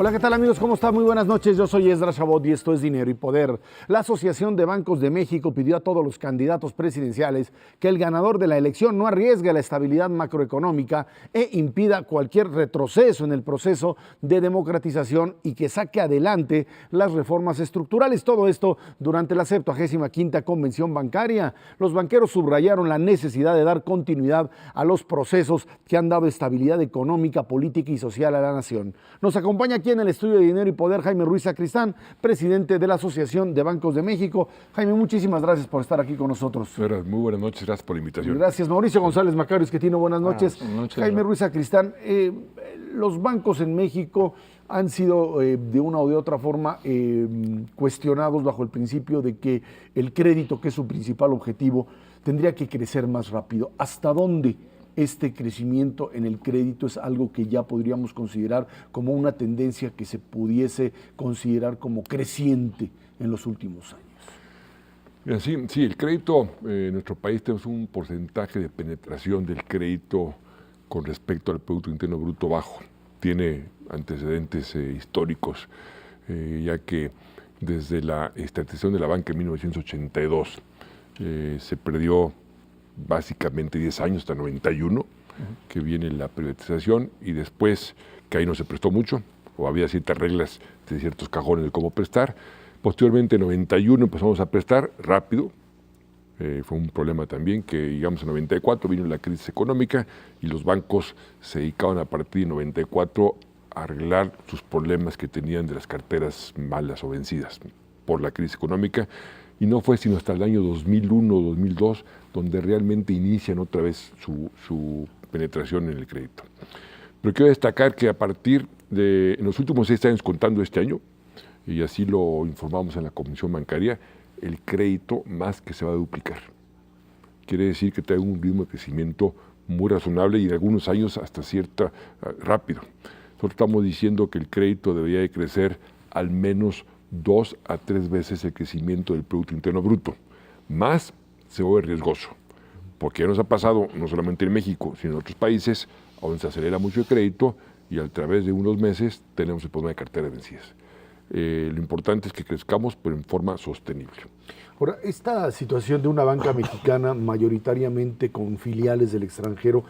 Hola, ¿qué tal amigos? ¿Cómo están? Muy buenas noches. Yo soy Esdras Chabot y esto es Dinero y Poder. La Asociación de Bancos de México pidió a todos los candidatos presidenciales que el ganador de la elección no arriesgue la estabilidad macroeconómica e impida cualquier retroceso en el proceso de democratización y que saque adelante las reformas estructurales. Todo esto durante la 75ª Convención Bancaria. Los banqueros subrayaron la necesidad de dar continuidad a los procesos que han dado estabilidad económica, política y social a la nación. Nos acompaña aquí en el estudio de Dinero y Poder Jaime Ruiz Sacristán, presidente de la Asociación de Bancos de México. Jaime, muchísimas gracias por estar aquí con nosotros. Muy buenas noches, gracias por la invitación. Gracias. Mauricio González Macario Esquetino, buenas noches. Buenas noches. Jaime Ruiz Sacristán, los bancos en México han sido de una o de otra forma cuestionados bajo el principio de que el crédito, que es su principal objetivo, tendría que crecer más rápido. ¿Hasta dónde este crecimiento en el crédito es algo que ya podríamos considerar como una tendencia que se pudiese considerar como creciente en los últimos años? Sí, el crédito, en nuestro país tenemos un porcentaje de penetración del crédito con respecto al Producto Interno Bruto bajo. Tiene antecedentes históricos, ya que desde la estatización de la banca en 1982 se perdió básicamente 10 años, hasta 91, que viene la privatización, y después, que ahí no se prestó mucho, o había ciertas reglas de ciertos cajones de cómo prestar. Posteriormente, en 91 empezamos a prestar rápido. Fue un problema también que, digamos, en 94 vino la crisis económica y los bancos se dedicaban a partir de 94 a arreglar sus problemas que tenían de las carteras malas o vencidas por la crisis económica. Y no fue sino hasta el año 2001 o 2002 donde realmente inician otra vez su penetración en el crédito. Pero quiero destacar que a partir de, en los últimos 6 años, contando este año, y así lo informamos en la Comisión Bancaria, el crédito más que se va a duplicar. Quiere decir que trae un ritmo de crecimiento muy razonable y en algunos años hasta rápido. Nosotros estamos diciendo que el crédito debería de crecer al menos 2 a 3 veces el crecimiento del Producto Interno Bruto. Más se vuelve riesgoso, porque ya nos ha pasado, no solamente en México, sino en otros países, donde se acelera mucho el crédito y a través de unos meses tenemos el problema de carteras vencidas. Lo importante es que crezcamos, pero en forma sostenible. Ahora, esta situación de una banca mexicana mayoritariamente con filiales del extranjero,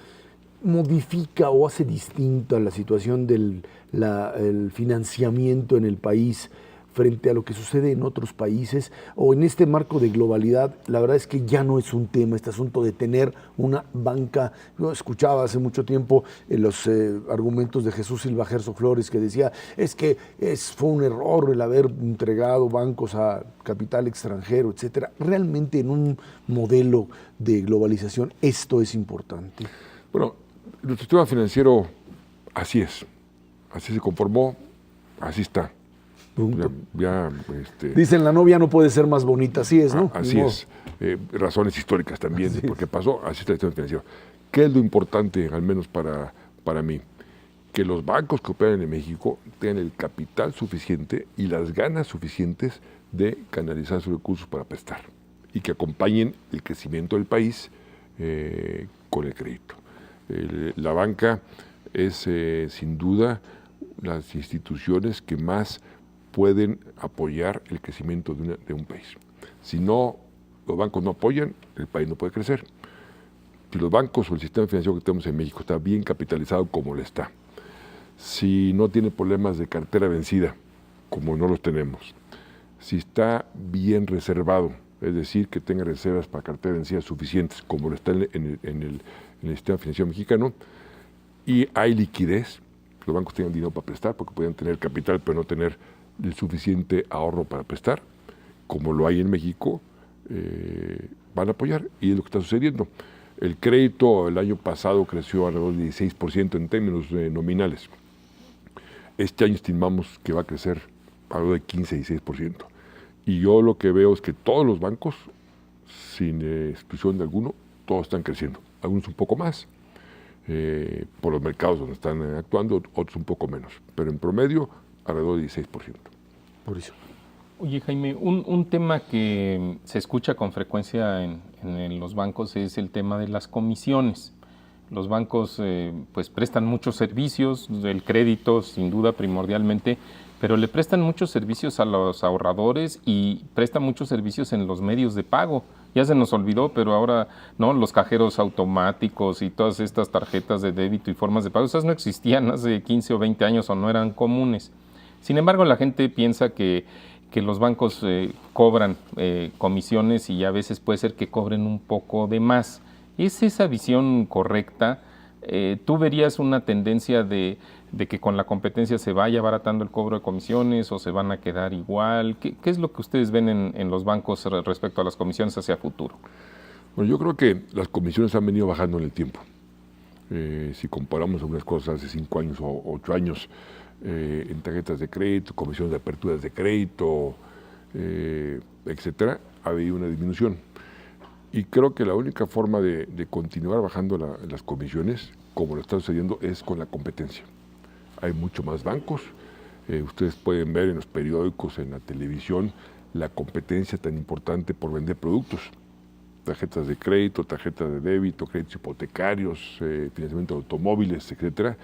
¿modifica o hace distinta la situación del el financiamiento en el país frente a lo que sucede en otros países? O en este marco de globalidad, la verdad es que ya no es un tema este asunto de tener una banca. Yo escuchaba hace mucho tiempo los argumentos de Jesús Silva Gerso Flores, que decía, es que fue un error el haber entregado bancos a capital extranjero, etcétera. Realmente en un modelo de globalización esto es importante. Bueno, nuestro sistema financiero así es, así se conformó, así está. Dicen, la novia no puede ser más bonita, así es, ¿no? Así es. Razones históricas también de por qué pasó, así está el sistema financiero. ¿Qué es lo importante, al menos para mí? Que los bancos que operan en México tengan el capital suficiente y las ganas suficientes de canalizar sus recursos para prestar y que acompañen el crecimiento del país con el crédito. La banca es sin duda las instituciones que más pueden apoyar el crecimiento de un país. Si no, los bancos no apoyan, el país no puede crecer. Si los bancos o el sistema financiero que tenemos en México está bien capitalizado como lo está, si no tiene problemas de cartera vencida, como no los tenemos, si está bien reservado, es decir, que tenga reservas para cartera vencida suficientes, como lo está en el sistema financiero mexicano, y hay liquidez, los bancos tengan dinero para prestar, porque pueden tener capital, pero no tener el suficiente ahorro para prestar, como lo hay en México, van a apoyar, y es lo que está sucediendo. El crédito el año pasado creció alrededor del 16% en términos nominales. Este año estimamos que va a crecer alrededor de 15-16%. Y yo lo que veo es que todos los bancos, sin exclusión de alguno, todos están creciendo. Algunos un poco más, por los mercados donde están actuando, otros un poco menos. Pero en promedio, alrededor de 16%. Por eso. Oye, Jaime, un tema que se escucha con frecuencia en los bancos es el tema de las comisiones. Los bancos pues prestan muchos servicios, el crédito sin duda primordialmente, pero le prestan muchos servicios a los ahorradores y prestan muchos servicios en los medios de pago. Ya se nos olvidó, pero ahora no, los cajeros automáticos y todas estas tarjetas de débito y formas de pago, esas no existían hace 15 o 20 años o no eran comunes. Sin embargo, la gente piensa que los bancos cobran comisiones y a veces puede ser que cobren un poco de más. ¿Es esa visión correcta? ¿Tú verías una tendencia de que con la competencia se vaya abaratando el cobro de comisiones o se van a quedar igual? ¿Qué es lo que ustedes ven en los bancos respecto a las comisiones hacia futuro? Bueno, yo creo que las comisiones han venido bajando en el tiempo. Si comparamos algunas cosas hace 5 años o 8 años, en tarjetas de crédito, comisiones de aperturas de crédito, etcétera, ha habido una disminución. Y creo que la única forma de continuar bajando las comisiones, como lo está sucediendo, es con la competencia. Hay mucho más bancos. Ustedes pueden ver en los periódicos, en la televisión, la competencia tan importante por vender productos. Tarjetas de crédito, tarjetas de débito, créditos hipotecarios, financiamiento de automóviles, etcétera.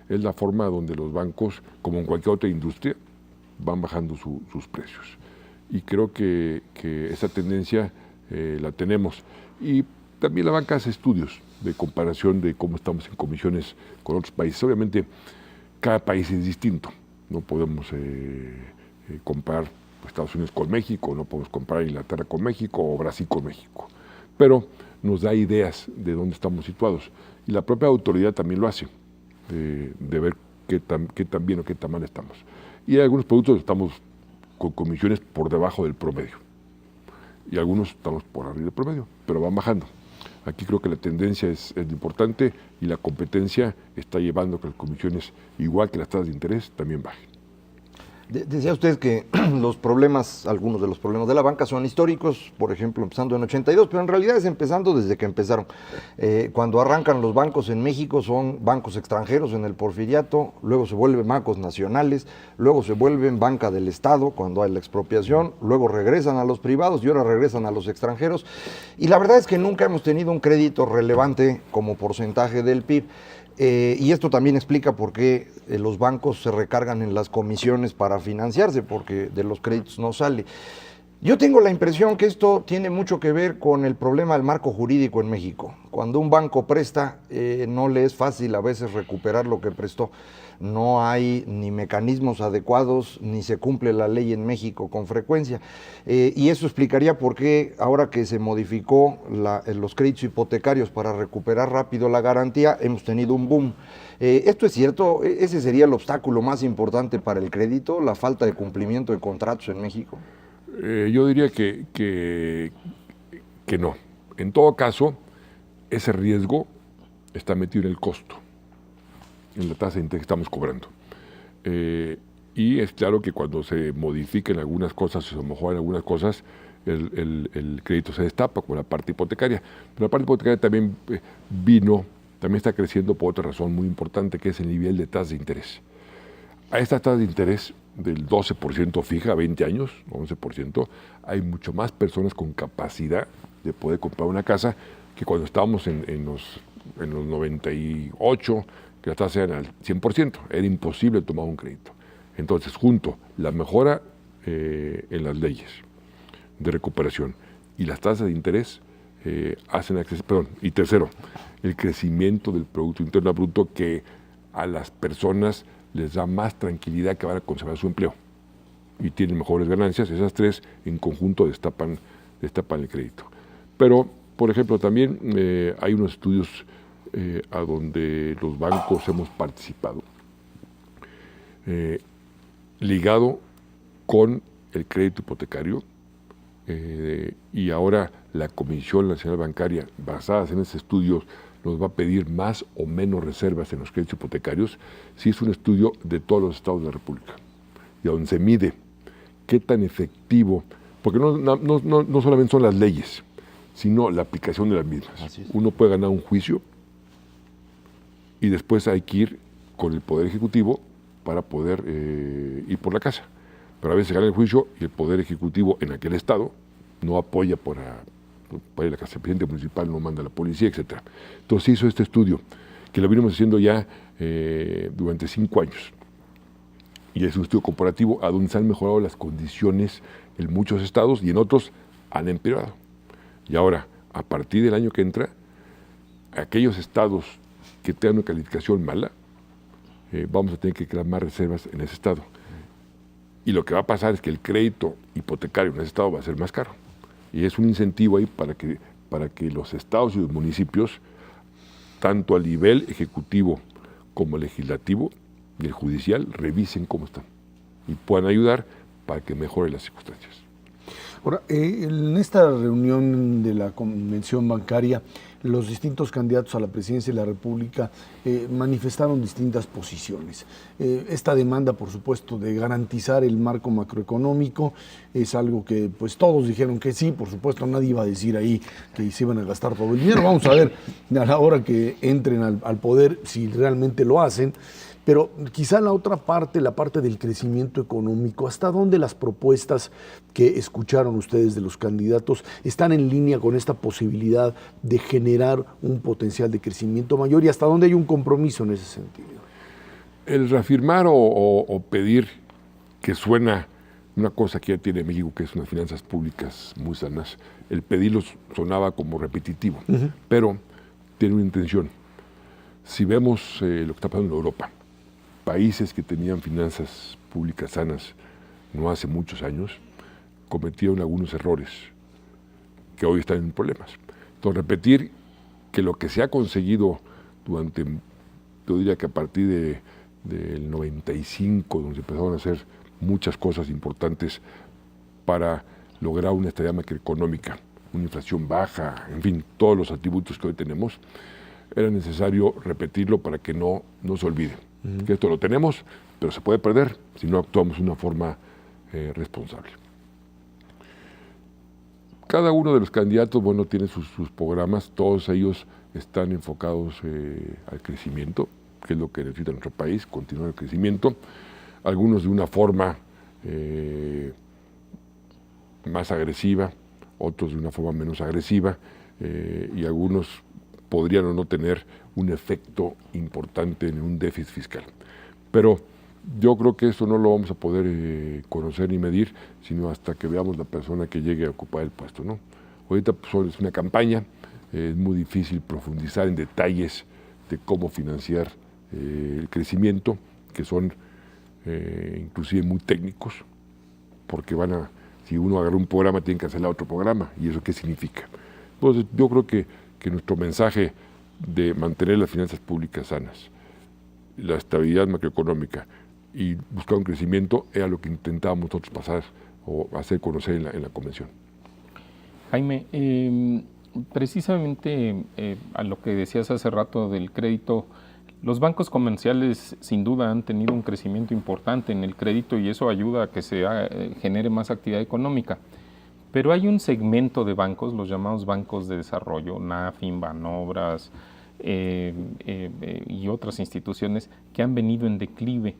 Es la forma donde los bancos, como en cualquier otra industria, van bajando sus precios. Y creo que esa tendencia la tenemos. Y también la banca hace estudios de comparación de cómo estamos en comisiones con otros países. Obviamente, cada país es distinto. No podemos comparar Estados Unidos con México, no podemos comparar Inglaterra con México o Brasil con México. Pero nos da ideas de dónde estamos situados. Y la propia autoridad también lo hace, de ver qué tan bien o qué tan mal estamos. Y hay algunos productos estamos con comisiones por debajo del promedio. Y algunos estamos por arriba del promedio, pero van bajando. Aquí creo que la tendencia es importante y la competencia está llevando a que las comisiones, igual que las tasas de interés, también bajen. Decía usted que algunos de los problemas de la banca son históricos, por ejemplo, empezando en 82, pero en realidad es empezando desde que empezaron. Cuando arrancan los bancos en México son bancos extranjeros en el Porfiriato, luego se vuelven bancos nacionales, luego se vuelven banca del Estado cuando hay la expropiación, luego regresan a los privados y ahora regresan a los extranjeros. Y la verdad es que nunca hemos tenido un crédito relevante como porcentaje del PIB. Y esto también explica por qué los bancos se recargan en las comisiones para financiarse, porque de los créditos no sale. Yo tengo la impresión que esto tiene mucho que ver con el problema del marco jurídico en México. Cuando un banco presta, no le es fácil a veces recuperar lo que prestó. No hay ni mecanismos adecuados, ni se cumple la ley en México con frecuencia. Y eso explicaría por qué ahora que se modificó los créditos hipotecarios para recuperar rápido la garantía, hemos tenido un boom. ¿Esto es cierto? ¿Ese sería el obstáculo más importante para el crédito, la falta de cumplimiento de contratos en México? Yo diría que no. En todo caso, ese riesgo está metido en el costo, en la tasa de interés que estamos cobrando. Y es claro que cuando se modifiquen algunas cosas, se mejoran algunas cosas, el crédito se destapa, como la parte hipotecaria. Pero la parte hipotecaria también también está creciendo por otra razón muy importante, que es el nivel de tasa de interés. A esta tasa de interés del 12% fija, 20 años, 11%, hay mucho más personas con capacidad de poder comprar una casa que cuando estábamos en los 98, que las tasas eran al 100%, era imposible tomar un crédito. Entonces, junto la mejora en las leyes de recuperación y las tasas de interés hacen acceso, y tercero, el crecimiento del Producto Interno Bruto que a las personas les da más tranquilidad que van a conservar su empleo y tienen mejores ganancias. Esas tres en conjunto destapan el crédito. Pero, por ejemplo, también hay unos estudios a donde los bancos hemos participado, ligado con el crédito hipotecario, y ahora la Comisión Nacional Bancaria, basadas en ese estudio, nos va a pedir más o menos reservas en los créditos hipotecarios, si es un estudio de todos los estados de la República, y a donde se mide qué tan efectivo, porque no solamente son las leyes, sino la aplicación de las mismas. Uno puede ganar un juicio y después hay que ir con el Poder Ejecutivo para poder ir por la casa. Pero a veces gana el juicio y el Poder Ejecutivo en aquel estado no apoya para ir a la casa del presidente municipal no manda a la policía, etc. Entonces hizo este estudio, que lo venimos haciendo ya durante 5 años. Y es un estudio comparativo a donde se han mejorado las condiciones en muchos estados y en otros han empeorado. Y ahora, a partir del año que entra, aquellos estados que tengan una calificación mala, vamos a tener que crear más reservas en ese estado. Y lo que va a pasar es que el crédito hipotecario en ese estado va a ser más caro. Y es un incentivo ahí para que los estados y los municipios, tanto a nivel ejecutivo como legislativo y el judicial, revisen cómo están y puedan ayudar para que mejoren las circunstancias. Ahora, en esta reunión de la convención bancaria, los distintos candidatos a la presidencia de la República manifestaron distintas posiciones. Esta demanda, por supuesto, de garantizar el marco macroeconómico es algo que pues todos dijeron que sí, por supuesto nadie iba a decir ahí que se iban a gastar todo el dinero. Vamos a ver a la hora que entren al poder si realmente lo hacen. Pero quizá la otra parte, la parte del crecimiento económico, ¿hasta dónde las propuestas que escucharon ustedes de los candidatos están en línea con esta posibilidad de generar un potencial de crecimiento mayor y hasta dónde hay un compromiso en ese sentido? El reafirmar o pedir, que suena una cosa que ya tiene México, que es unas finanzas públicas muy sanas, el pedirlo sonaba como repetitivo, pero tiene una intención. Si vemos lo que está pasando en Europa, países que tenían finanzas públicas sanas no hace muchos años, cometieron algunos errores que hoy están en problemas. Entonces, repetir que lo que se ha conseguido durante, yo diría que a partir del 95, donde se empezaron a hacer muchas cosas importantes para lograr una estabilidad macroeconómica, una inflación baja, en fin, todos los atributos que hoy tenemos, era necesario repetirlo para que no se olvide. Que esto lo tenemos, pero se puede perder si no actuamos de una forma responsable. Cada uno de los candidatos, bueno, tiene sus programas, todos ellos están enfocados al crecimiento, que es lo que necesita nuestro país, continuar el crecimiento, algunos de una forma más agresiva, otros de una forma menos agresiva, y algunos podrían o no tener un efecto importante en un déficit fiscal. Pero yo creo que eso no lo vamos a poder conocer ni medir, sino hasta que veamos la persona que llegue a ocupar el puesto, ¿no? Ahorita pues, es una campaña, es muy difícil profundizar en detalles de cómo financiar el crecimiento, que son inclusive muy técnicos, porque si uno agarra un programa, tiene que hacer otro programa, ¿y eso qué significa? Entonces yo creo que nuestro mensaje de mantener las finanzas públicas sanas, la estabilidad macroeconómica y buscar un crecimiento era lo que intentábamos nosotros pasar o hacer conocer en la convención. Jaime, precisamente a lo que decías hace rato del crédito, los bancos comerciales sin duda han tenido un crecimiento importante en el crédito y eso ayuda a que se genere más actividad económica. Pero hay un segmento de bancos, los llamados bancos de desarrollo, NAFIN, Banobras y otras instituciones que han venido en declive.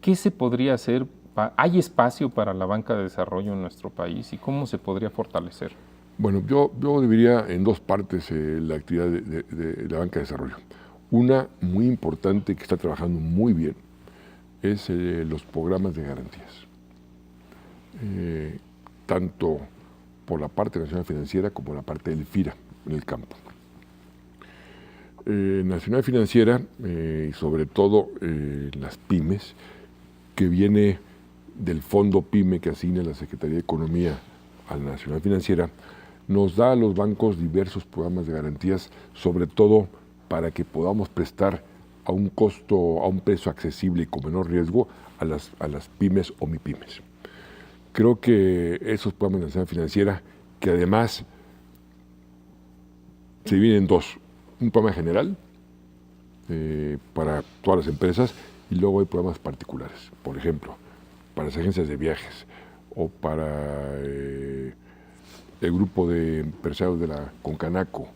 ¿Qué se podría hacer? ¿Hay espacio para la banca de desarrollo en nuestro país y cómo se podría fortalecer? Bueno, yo dividiría en dos partes la actividad de la banca de desarrollo. Una muy importante que está trabajando muy bien es los programas de garantías. Tanto por la parte nacional financiera como la parte del FIRA en el campo. Nacional Financiera y sobre todo las pymes, que viene del fondo PYME que asigna la Secretaría de Economía a la Nacional Financiera, nos da a los bancos diversos programas de garantías, sobre todo para que podamos prestar a un costo, a un precio accesible y con menor riesgo a las pymes o mipymes. Creo que esos programas de Nacional Financiera, que además se dividen en dos, un programa general para todas las empresas y luego hay programas particulares, por ejemplo, para las agencias de viajes o para el grupo de empresarios de la Concanaco,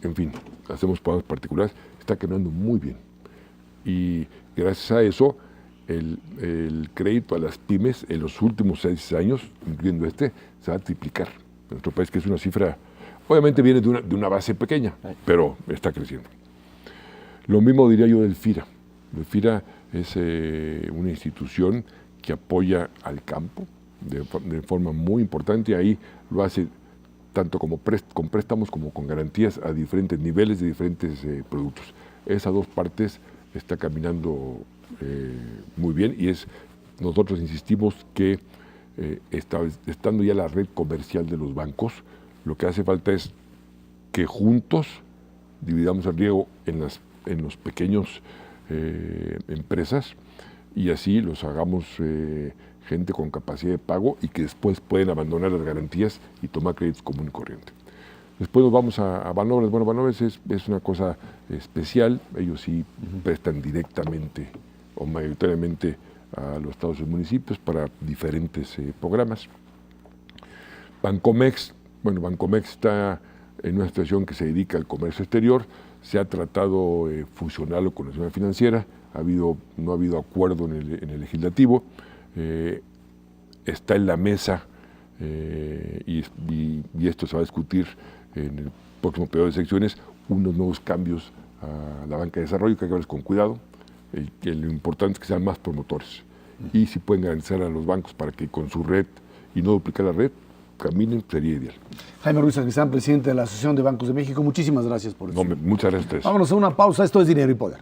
en fin, hacemos programas particulares, está caminando muy bien y gracias a eso el crédito a las pymes en los últimos 6 años, incluyendo se va a triplicar. En nuestro país, que es una cifra Obviamente viene de una base pequeña, pero está creciendo. Lo mismo diría yo del FIRA. El FIRA es una institución que apoya al campo de forma muy importante. Ahí lo hace tanto como con préstamos como con garantías a diferentes niveles de diferentes productos. Esas dos partes está caminando muy bien y nosotros insistimos que estando ya la red comercial de los bancos, lo que hace falta es que juntos dividamos el riesgo en los pequeños empresas y así los hagamos gente con capacidad de pago y que después pueden abandonar las garantías y tomar créditos común y corriente. Después nos vamos a Banobras. Bueno, Banobras es una cosa especial. Ellos sí prestan directamente o mayoritariamente a los estados y municipios para diferentes programas. Bancomext está en una situación que se dedica al comercio exterior. Se ha tratado fusionarlo con la Nacional Financiera. No ha habido acuerdo en el legislativo. Está en la mesa y esto se va a discutir en el próximo periodo de secciones, unos nuevos cambios a la banca de desarrollo que hay que verlos con cuidado. Lo importante es que sean más promotores y si pueden garantizar a los bancos para que con su red y no duplicar la red, caminen, sería ideal. Jaime Ruiz Sacristán, presidente de la Asociación de Bancos de México, muchísimas gracias por eso. Muchas gracias a ustedes. Vámonos a una pausa, esto es Dinero y Poder.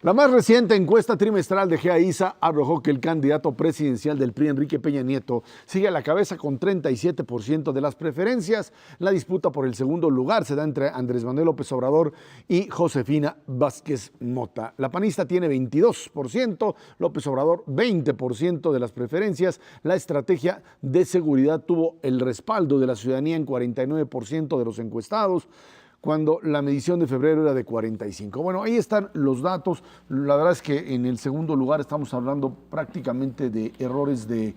La más reciente encuesta trimestral de GEAISA arrojó que el candidato presidencial del PRI, Enrique Peña Nieto, sigue a la cabeza con 37% de las preferencias. La disputa por el segundo lugar se da entre Andrés Manuel López Obrador y Josefina Vázquez Mota. La panista tiene 22%, López Obrador 20% de las preferencias. La estrategia de seguridad tuvo el respaldo de la ciudadanía en 49% de los encuestados, cuando la medición de febrero era de 45. Bueno, ahí están los datos. La verdad es que en el segundo lugar estamos hablando prácticamente de errores de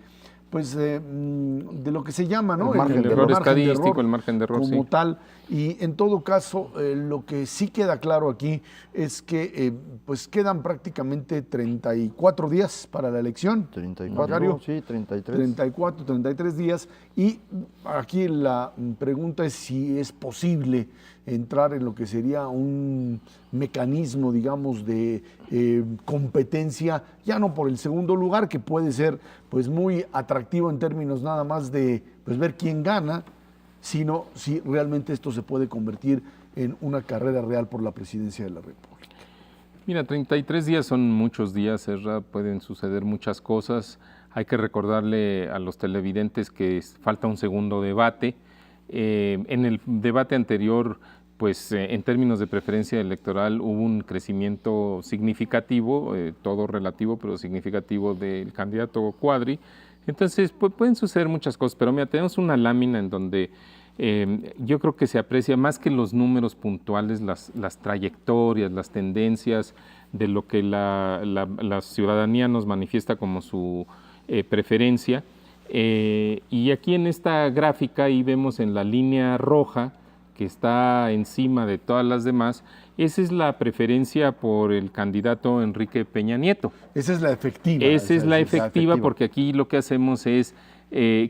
lo que se llama, ¿no? El error estadístico, el margen de error, como sí. tal. Y en todo caso, lo que sí queda claro aquí es que pues quedan prácticamente 34 días para la elección. 34, sí, 33. 34, 33 días. Y aquí la pregunta es si es posible entrar en lo que sería un mecanismo, digamos, de competencia, ya no por el segundo lugar, que puede ser pues muy atractivo en términos nada más de pues ver quién gana, sino si realmente esto se puede convertir en una carrera real por la presidencia de la República. Mira, 33 días son muchos días, Ezra, pueden suceder muchas cosas. Hay que recordarle a los televidentes que falta un segundo debate. En el debate anterior, pues en términos de preferencia electoral hubo un crecimiento significativo, todo relativo, pero significativo del candidato Cuadri. Entonces pueden suceder muchas cosas, pero mira, tenemos una lámina en donde yo creo que se aprecia más que los números puntuales, las trayectorias, las tendencias de lo que la ciudadanía nos manifiesta como su preferencia. Y aquí en esta gráfica ahí vemos en la línea roja, que está encima de todas las demás, esa es la preferencia por el candidato Enrique Peña Nieto. Esa es la efectiva. Esa es la efectiva porque aquí lo que hacemos es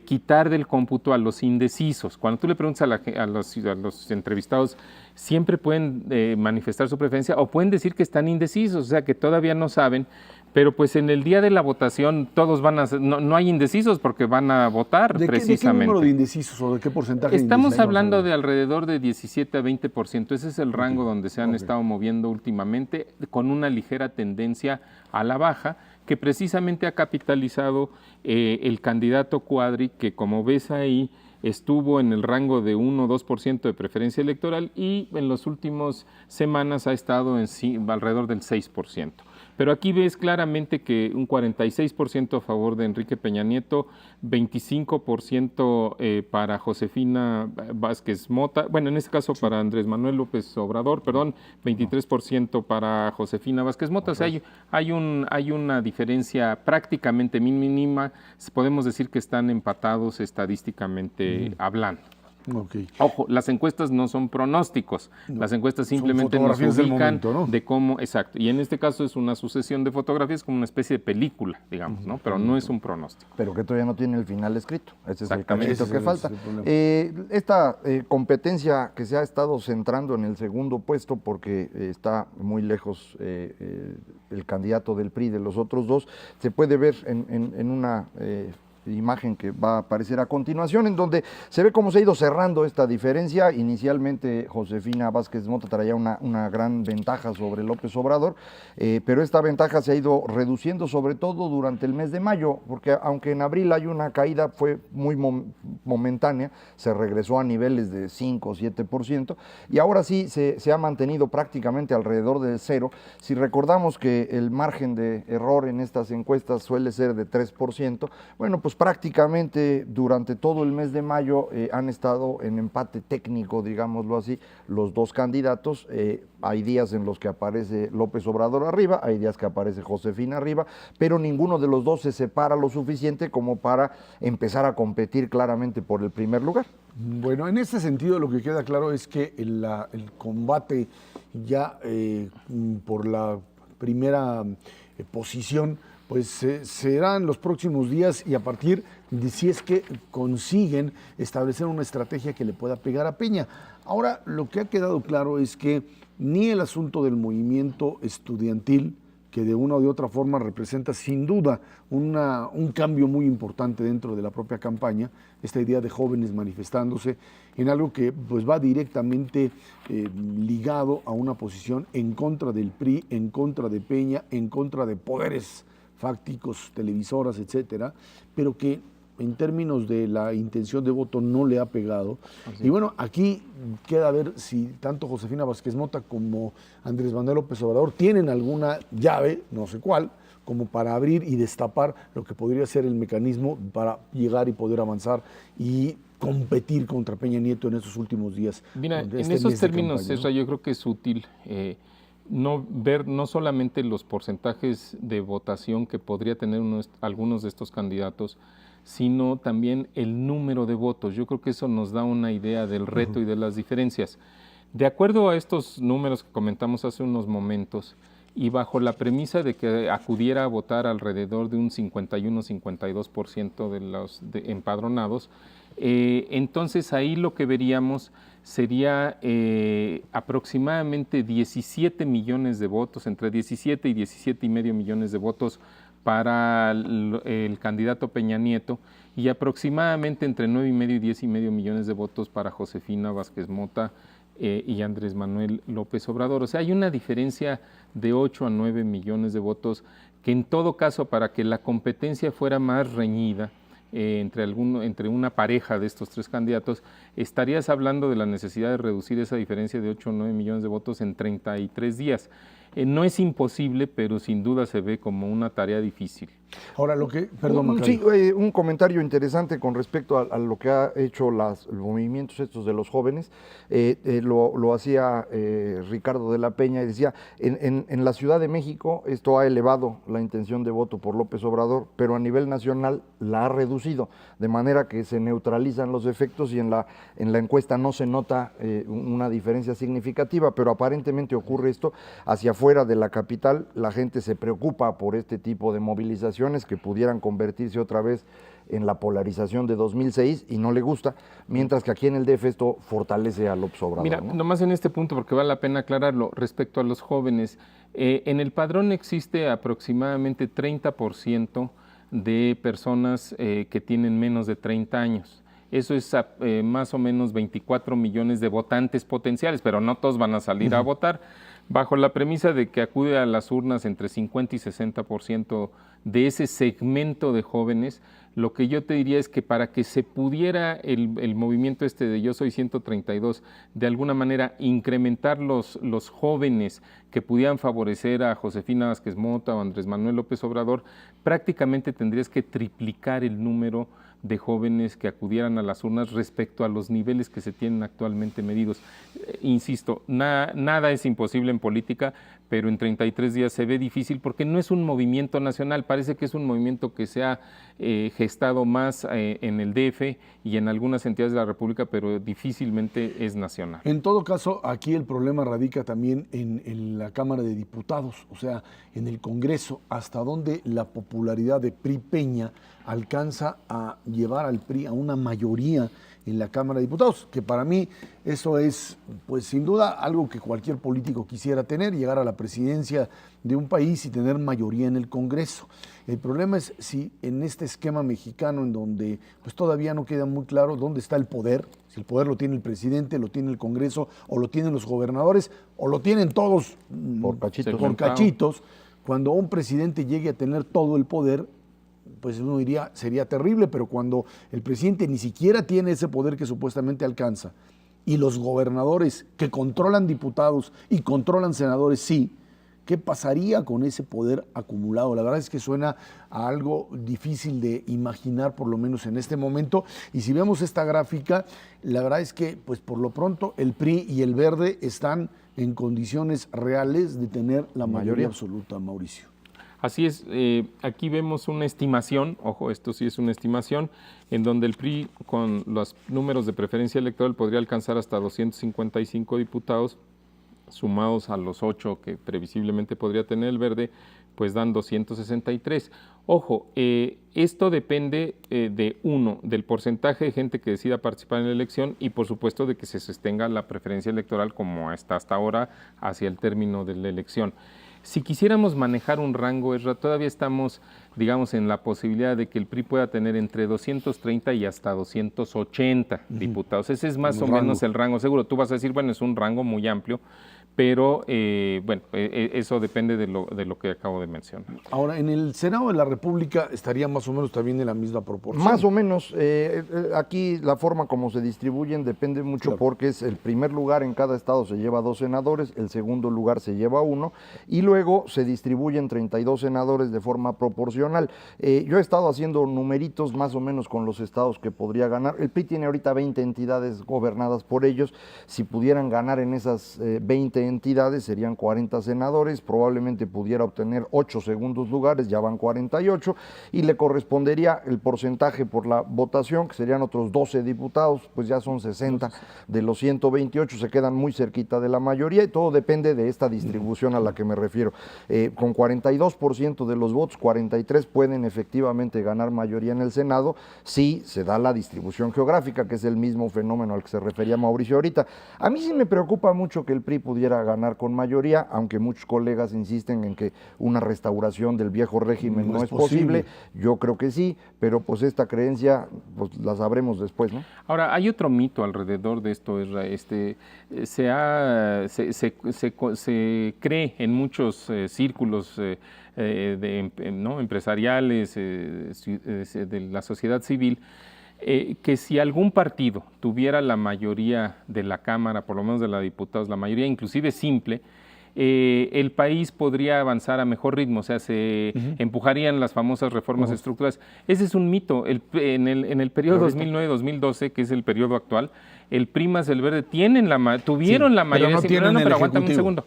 quitar del cómputo a los indecisos. Cuando tú le preguntas a los entrevistados, siempre pueden manifestar su preferencia o pueden decir que están indecisos, o sea, que todavía no saben, pero pues en el día de la votación todos van a, no hay indecisos porque van a votar precisamente. ¿De qué número de indecisos o de qué porcentaje? Estamos hablando de alrededor de 17 a 20%, ese es el rango donde se han estado moviendo últimamente, con una ligera tendencia a la baja, que precisamente ha capitalizado el candidato Cuadri, que como ves ahí, estuvo en el rango de 1 o 2% de preferencia electoral y en las últimas semanas ha estado alrededor del 6%. Pero aquí ves claramente que un 46% a favor de Enrique Peña Nieto, 25% para Josefina Vázquez Mota, bueno, en este caso para Andrés Manuel López Obrador, 23% para Josefina Vázquez Mota. O sea, hay una diferencia prácticamente mínima, podemos decir que están empatados estadísticamente hablando. Ok. Ojo, las encuestas no son pronósticos, las encuestas simplemente nos fotografías del ubican momento, ¿no? de cómo, exacto, y en este caso es una sucesión de fotografías como una especie de película, digamos, ¿no? Pero no es un pronóstico. Pero que todavía no tiene el final escrito. Ese es el Exactamente. cachito que Ese falta. es el problema. Esta competencia que se ha estado centrando en el segundo puesto, porque está muy lejos el candidato del PRI de los otros dos, se puede ver en una imagen que va a aparecer a continuación, en donde se ve cómo se ha ido cerrando esta diferencia. Inicialmente Josefina Vázquez Mota traía una gran ventaja sobre López Obrador, pero esta ventaja se ha ido reduciendo, sobre todo durante el mes de mayo, porque aunque en abril hay una caída, fue muy momentánea, se regresó a niveles de 5 o 7%, y ahora sí se ha mantenido prácticamente alrededor del cero. Si recordamos que el margen de error en estas encuestas suele ser de 3%, bueno, pues prácticamente durante todo el mes de mayo han estado en empate técnico, digámoslo así, los dos candidatos. Hay días en los que aparece López Obrador arriba, hay días que aparece Josefina arriba, pero ninguno de los dos se separa lo suficiente como para empezar a competir claramente por el primer lugar. Bueno, en ese sentido lo que queda claro es que el combate ya por la primera posición pues será en los próximos días, y a partir de si es que consiguen establecer una estrategia que le pueda pegar a Peña. Ahora, lo que ha quedado claro es que ni el asunto del movimiento estudiantil, que de una u de otra forma representa sin duda un cambio muy importante dentro de la propia campaña, esta idea de jóvenes manifestándose en algo que pues va directamente ligado a una posición en contra del PRI, en contra de Peña, en contra de poderes fácticos, televisoras, etcétera, pero que en términos de la intención de voto no le ha pegado. Y bueno, aquí queda ver si tanto Josefina Vázquez Mota como Andrés Manuel López Obrador tienen alguna llave, no sé cuál, como para abrir y destapar lo que podría ser el mecanismo para llegar y poder avanzar y competir contra Peña Nieto en estos últimos días. Mira, en esos términos, César, yo creo que es útil ver no solamente los porcentajes de votación que podría tener algunos de estos candidatos, sino también el número de votos. Yo creo que eso nos da una idea del reto y de las diferencias. De acuerdo a estos números que comentamos hace unos momentos, y bajo la premisa de que acudiera a votar alrededor de un 51-52% de los empadronados, entonces ahí lo que veríamos sería aproximadamente 17 millones de votos, entre 17 y 17,5 millones de votos para el candidato Peña Nieto, y aproximadamente entre 9,5 y 10,5 millones de votos para Josefina Vázquez Mota y Andrés Manuel López Obrador. O sea, hay una diferencia de 8 a 9 millones de votos que en todo caso, para que la competencia fuera más reñida entre una pareja de estos tres candidatos, estarías hablando de la necesidad de reducir esa diferencia de 8 o 9 millones de votos en 33 días. No es imposible, pero sin duda se ve como una tarea difícil. Ahora, perdón, sí, un comentario interesante con respecto a lo que ha hecho los movimientos estos de los jóvenes. Lo hacía Ricardo de la Peña y decía, en la Ciudad de México esto ha elevado la intención de voto por López Obrador, pero a nivel nacional la ha reducido, de manera que se neutralizan los efectos y en la encuesta no se nota una diferencia significativa, pero aparentemente ocurre esto hacia afuera de la capital. La gente se preocupa por este tipo de movilizaciones que pudieran convertirse otra vez en la polarización de 2006 y no le gusta, mientras que aquí en el DF esto fortalece a López Obrador. Mira, ¿no? nomás en este punto, porque vale la pena aclararlo, respecto a los jóvenes, en el padrón existe aproximadamente 30% de personas que tienen menos de 30 años. Eso es más o menos 24 millones de votantes potenciales, pero no todos van a salir a votar, bajo la premisa de que acude a las urnas entre 50 y 60% de ese segmento de jóvenes. Lo que yo te diría es que para que se pudiera el movimiento de Yo Soy 132 de alguna manera incrementar los jóvenes que pudieran favorecer a Josefina Vázquez Mota o Andrés Manuel López Obrador, prácticamente tendrías que triplicar el número de jóvenes que acudieran a las urnas respecto a los niveles que se tienen actualmente medidos. Insisto, nada es imposible en política, pero en 33 días se ve difícil porque no es un movimiento nacional, parece que es un movimiento que se ha gestado más en el DF y en algunas entidades de la República, pero difícilmente es nacional. En todo caso, aquí el problema radica también en la Cámara de Diputados, o sea, en el Congreso, hasta donde la popularidad de PRI Peña alcanza a llevar al PRI a una mayoría en la Cámara de Diputados, que para mí eso es, pues sin duda, algo que cualquier político quisiera tener, llegar a la presidencia de un país y tener mayoría en el Congreso. El problema es si en este esquema mexicano, en donde pues todavía no queda muy claro dónde está el poder, si el poder lo tiene el presidente, lo tiene el Congreso, o lo tienen los gobernadores, o lo tienen todos por cachitos, cuando un presidente llegue a tener todo el poder, pues uno diría, sería terrible, pero cuando el presidente ni siquiera tiene ese poder que supuestamente alcanza, y los gobernadores que controlan diputados y controlan senadores, sí, ¿qué pasaría con ese poder acumulado? La verdad es que suena a algo difícil de imaginar, por lo menos en este momento, y si vemos esta gráfica, la verdad es que, pues por lo pronto, el PRI y el Verde están en condiciones reales de tener la mayoría absoluta, Mauricio. Así es, aquí vemos una estimación, ojo, esto sí es una estimación, en donde el PRI con los números de preferencia electoral podría alcanzar hasta 255 diputados, sumados a los 8 que previsiblemente podría tener el Verde, pues dan 263. Ojo, esto depende del porcentaje de gente que decida participar en la elección y por supuesto de que se sostenga la preferencia electoral como está hasta ahora hacia el término de la elección. Si quisiéramos manejar un rango, Ezra, todavía estamos, digamos, en la posibilidad de que el PRI pueda tener entre 230 y hasta 280 diputados. Ese es más o menos el rango seguro. Tú vas a decir, bueno, es un rango muy amplio, pero bueno, eso depende de lo que acabo de mencionar. Ahora, en el Senado de la República estaría más o menos también en la misma proporción. Más o menos. Aquí la forma como se distribuyen depende mucho porque es el primer lugar en cada estado se lleva 2 senadores, el segundo lugar se lleva 1 y luego se distribuyen 32 senadores de forma proporcional. Yo he estado haciendo numeritos más o menos con los estados que podría ganar. El PRI tiene ahorita 20 entidades gobernadas por ellos. Si pudieran ganar en esas 20 entidades serían 40 senadores, probablemente pudiera obtener 8 segundos lugares, ya van 48, y le correspondería el porcentaje por la votación, que serían otros 12 diputados, pues ya son 60 de los 128, se quedan muy cerquita de la mayoría y todo depende de esta distribución a la que me refiero. Con 42% de los votos, 43 pueden efectivamente ganar mayoría en el Senado si se da la distribución geográfica, que es el mismo fenómeno al que se refería Mauricio ahorita. A mí sí me preocupa mucho que el PRI pudiera ganar con mayoría, aunque muchos colegas insisten en que una restauración del viejo régimen no es posible. Yo creo que sí, pero pues esta creencia pues la sabremos después, ¿no? Ahora, hay otro mito alrededor de esto, se cree en muchos círculos empresariales, de la sociedad civil, que si algún partido tuviera la mayoría de la Cámara, por lo menos de la diputados, la mayoría inclusive simple, el país podría avanzar a mejor ritmo, o sea, se empujarían las famosas reformas estructurales. Ese es un mito. En el periodo 2009-2012, que es el periodo actual, el PRI más el Verde tuvieron la mayoría, pero aguántame un segundo.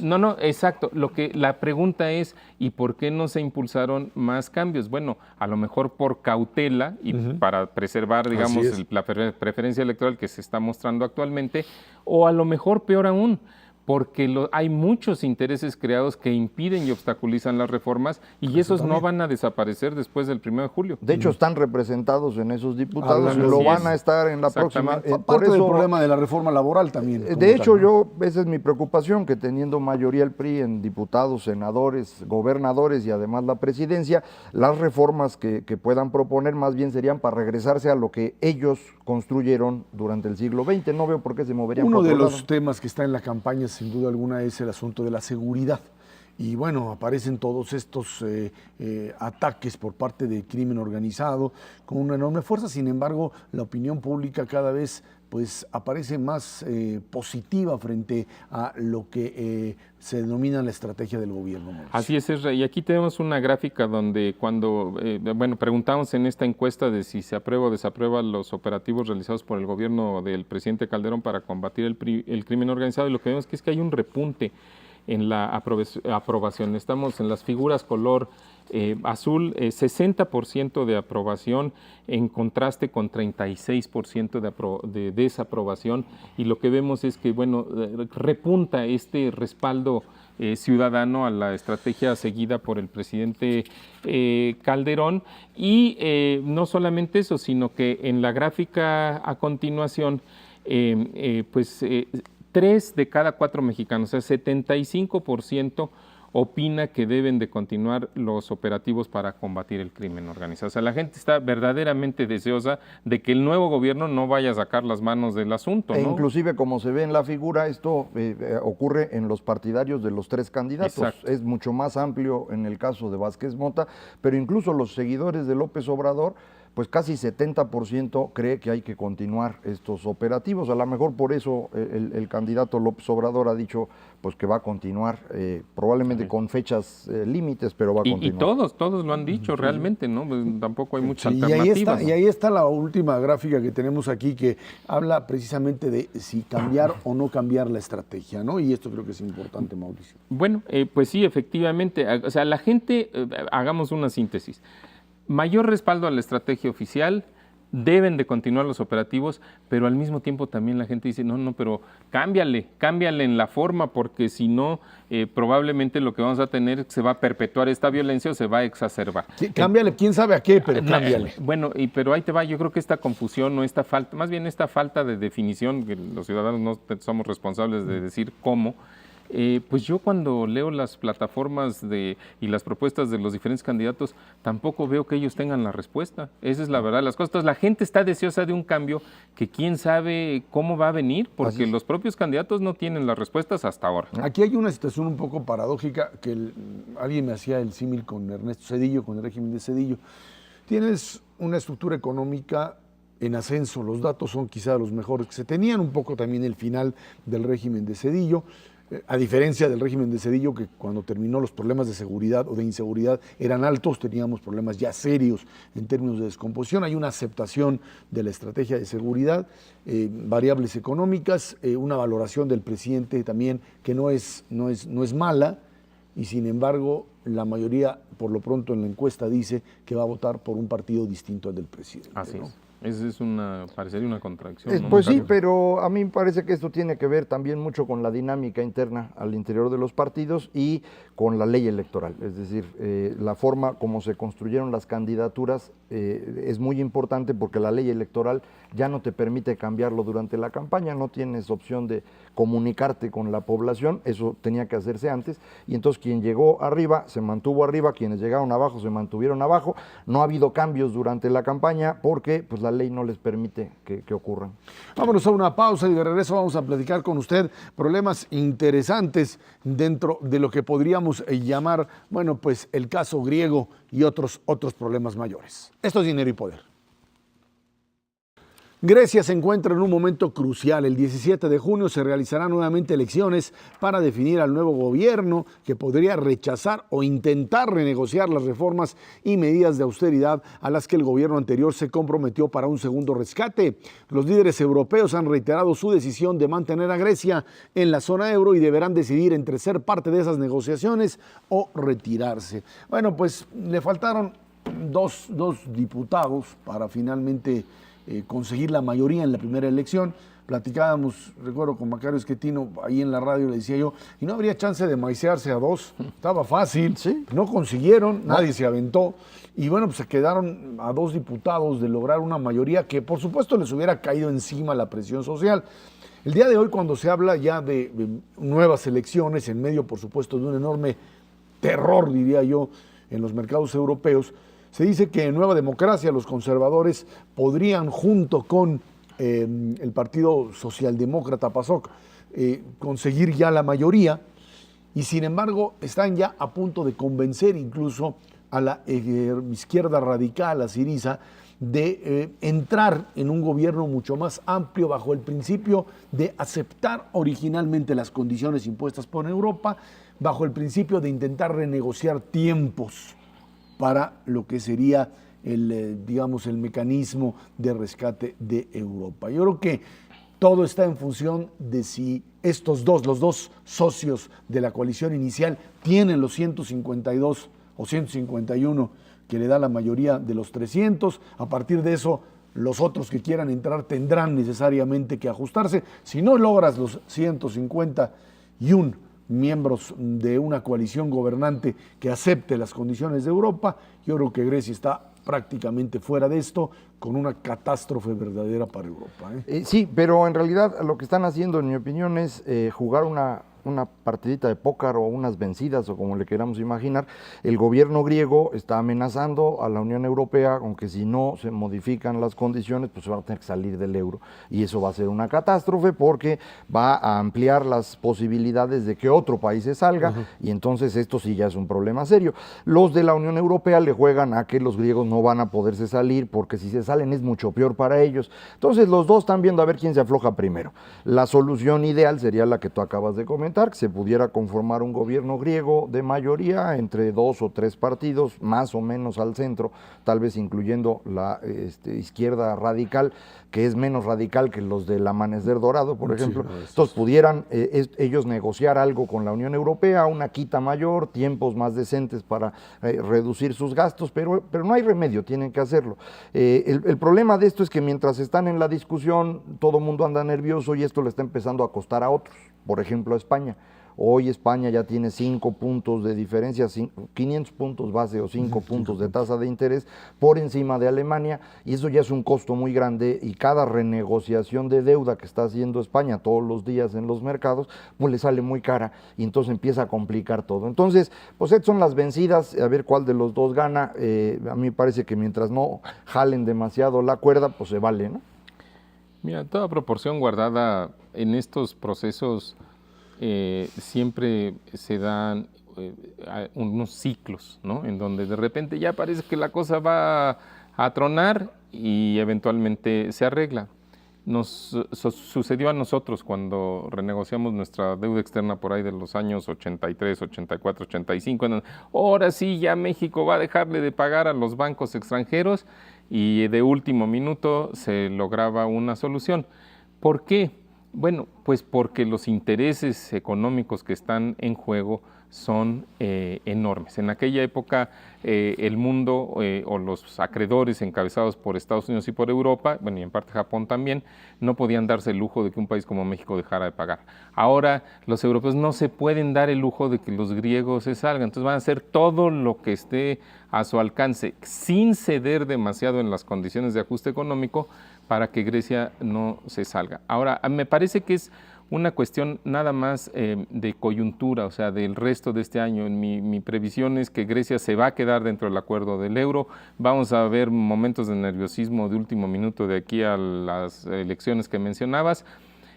No, exacto. La pregunta es, ¿y por qué no se impulsaron más cambios? Bueno, a lo mejor por cautela y para preservar, digamos, la preferencia electoral que se está mostrando actualmente, o a lo mejor peor aún, porque hay muchos intereses creados que impiden y obstaculizan las reformas y esos no van a desaparecer después del 1 de julio. De hecho, están representados en esos diputados y lo van a estar en la próxima. Parte del problema de la reforma laboral también. De hecho, esa es mi preocupación, que teniendo mayoría el PRI en diputados, senadores, gobernadores y además la presidencia, las reformas que puedan proponer más bien serían para regresarse a lo que ellos construyeron durante el siglo XX. No veo por qué se moverían por otro lado. Uno de los temas que está en la campaña sin duda alguna es el asunto de la seguridad. Y bueno, aparecen todos estos ataques por parte del crimen organizado con una enorme fuerza. Sin embargo, la opinión pública cada vez pues aparece más positiva frente a lo que se denomina la estrategia del gobierno, Mauricio. Así es, Ezra. Y aquí tenemos una gráfica donde cuando, preguntamos en esta encuesta de si se aprueba o desaprueba los operativos realizados por el gobierno del presidente Calderón para combatir el crimen organizado, y lo que vemos es que hay un repunte en la aprobación. Estamos en las figuras color azul, 60% de aprobación en contraste con 36% de desaprobación, y lo que vemos es que repunta este respaldo ciudadano a la estrategia seguida por el presidente Calderón, y no solamente eso, sino que en la gráfica a continuación 3 de cada 4 mexicanos, o sea, 75% opina que deben de continuar los operativos para combatir el crimen organizado. O sea, la gente está verdaderamente deseosa de que el nuevo gobierno no vaya a sacar las manos del asunto, ¿no? Inclusive, como se ve en la figura, esto ocurre en los partidarios de los 3 candidatos. Exacto. Es mucho más amplio en el caso de Vázquez Mota, pero incluso los seguidores de López Obrador, pues casi 70% cree que hay que continuar estos operativos. A lo mejor por eso el candidato López Obrador ha dicho pues que va a continuar, probablemente con fechas límites, pero va a continuar. Y todos lo han dicho realmente, ¿no? Pues tampoco hay muchas alternativas. Y ahí está la última gráfica que tenemos aquí, que habla precisamente de si cambiar o no cambiar la estrategia, ¿no? Y esto creo que es importante, Mauricio. Bueno, pues sí, efectivamente. O sea, la gente, hagamos una síntesis. Mayor respaldo a la estrategia oficial, deben de continuar los operativos, pero al mismo tiempo también la gente dice, no, pero cámbiale en la forma, porque si no, probablemente lo que vamos a tener es que se va a perpetuar esta violencia o se va a exacerbar. Cámbiale, quién sabe a qué, pero cámbiale. Bueno, pero ahí te va, yo creo que esta confusión o esta falta, más bien esta falta de definición, que los ciudadanos no somos responsables de decir cómo, pues yo cuando leo las plataformas y las propuestas de los diferentes candidatos, tampoco veo que ellos tengan la respuesta. Esa es la verdad de las cosas. Entonces, la gente está deseosa de un cambio que quién sabe cómo va a venir, porque los propios candidatos no tienen las respuestas hasta ahora. Aquí hay una situación un poco paradójica, que alguien me hacía el símil con Ernesto Zedillo, con el régimen de Zedillo. Tienes una estructura económica en ascenso, los datos son quizá los mejores que se tenían, un poco también el final del régimen de Zedillo. A diferencia del régimen de Zedillo, que cuando terminó los problemas de seguridad o de inseguridad eran altos, teníamos problemas ya serios en términos de descomposición. Hay una aceptación de la estrategia de seguridad, variables económicas, una valoración del presidente también que no es mala, y sin embargo la mayoría, por lo pronto en la encuesta, dice que va a votar por un partido distinto al del presidente. Así ¿no? es. Parecería una contradicción. ¿no? Pues sí, pero a mí me parece que esto tiene que ver también mucho con la dinámica interna al interior de los partidos y con la ley electoral. Es decir, la forma como se construyeron las candidaturas es muy importante, porque la ley electoral ya no te permite cambiarlo durante la campaña, no tienes opción de comunicarte con la población, eso tenía que hacerse antes, y entonces quien llegó arriba se mantuvo arriba, quienes llegaron abajo se mantuvieron abajo. No ha habido cambios durante la campaña porque pues la ley no les permite que ocurran. Vámonos a una pausa y de regreso vamos a platicar con usted problemas interesantes dentro de lo que podríamos llamar, bueno, pues el caso griego y otros problemas mayores. Esto es Dinero y Poder. Grecia se encuentra en un momento crucial. El 17 de junio se realizarán nuevamente elecciones para definir al nuevo gobierno, que podría rechazar o intentar renegociar las reformas y medidas de austeridad a las que el gobierno anterior se comprometió para un segundo rescate. Los líderes europeos han reiterado su decisión de mantener a Grecia en la zona euro y deberán decidir entre ser parte de esas negociaciones o retirarse. Bueno, pues le faltaron dos diputados para finalmente conseguir la mayoría en la primera elección. Platicábamos, recuerdo, con Macario Schettino ahí en la radio, le decía yo, y no habría chance de maicearse a 2, estaba fácil, ¿Sí? No consiguieron, nadie se aventó, y bueno, pues se quedaron a 2 diputados de lograr una mayoría que por supuesto les hubiera caído encima la presión social. El día de hoy, cuando se habla ya de nuevas elecciones, en medio por supuesto de un enorme terror, diría yo, en los mercados europeos, se dice que en Nueva Democracia los conservadores podrían, junto con el Partido Socialdemócrata PASOK, conseguir ya la mayoría, y sin embargo están ya a punto de convencer incluso a la izquierda radical, a Syriza, de entrar en un gobierno mucho más amplio bajo el principio de aceptar originalmente las condiciones impuestas por Europa, bajo el principio de intentar renegociar tiempos para lo que sería digamos, el mecanismo de rescate de Europa. Yo creo que todo está en función de si los dos socios de la coalición inicial tienen los 152 o 151 que le da la mayoría de los 300. A partir de eso, los otros que quieran entrar tendrán necesariamente que ajustarse. Si no logras los 151 miembros de una coalición gobernante que acepte las condiciones de Europa, yo creo que Grecia está prácticamente fuera de esto, con una catástrofe verdadera para Europa. Sí, pero en realidad lo que están haciendo, en mi opinión, es jugar una partidita de póker o unas vencidas o como le queramos imaginar. El gobierno griego está amenazando a la Unión Europea con que si no se modifican las condiciones, pues se van a tener que salir del euro. Y eso va a ser una catástrofe porque va a ampliar las posibilidades de que otro país se salga y entonces esto sí ya es un problema serio. Los de la Unión Europea le juegan a que los griegos no van a poderse salir porque si se salen es mucho peor para ellos. Entonces los dos están viendo a ver quién se afloja primero. La solución ideal sería la que tú acabas de comentar, que se pudiera conformar un gobierno griego de mayoría entre 2 o 3 partidos, más o menos al centro, tal vez incluyendo la izquierda radical, que es menos radical que los del Amanecer Dorado, por ejemplo. Sí, entonces pudieran ellos negociar algo con la Unión Europea, una quita mayor, tiempos más decentes para reducir sus gastos, pero no hay remedio, tienen que hacerlo. El problema de esto es que mientras están en la discusión, todo el mundo anda nervioso y esto le está empezando a costar a otros. Por ejemplo, a España. Hoy España ya tiene 5 puntos de diferencia, 500 puntos base o 5 puntos de tasa de interés por encima de Alemania, y eso ya es un costo muy grande, y cada renegociación de deuda que está haciendo España todos los días en los mercados, pues le sale muy cara y entonces empieza a complicar todo. Entonces, pues estas son las vencidas, a ver cuál de los dos gana. A mí me parece que mientras no jalen demasiado la cuerda, pues se vale, ¿no? Mira, toda proporción guardada en estos procesos siempre se dan unos ciclos, ¿no? En donde de repente ya parece que la cosa va a tronar y eventualmente se arregla. Nos sucedió a nosotros cuando renegociamos nuestra deuda externa por ahí de los años 83, 84, 85. Ahora sí, ya México va a dejarle de pagar a los bancos extranjeros, y de último minuto se lograba una solución. ¿Por qué? Bueno, pues porque los intereses económicos que están en juego son enormes. En aquella época el mundo o los acreedores encabezados por Estados Unidos y por Europa, bueno, y en parte Japón también, no podían darse el lujo de que un país como México dejara de pagar. Ahora los europeos no se pueden dar el lujo de que los griegos se salgan, entonces van a hacer todo lo que esté a su alcance, sin ceder demasiado en las condiciones de ajuste económico, para que Grecia no se salga. Ahora, me parece que es una cuestión nada más de coyuntura, o sea, del resto de este año. Mi previsión es que Grecia se va a quedar dentro del acuerdo del euro. Vamos a ver momentos de nerviosismo de último minuto de aquí a las elecciones que mencionabas.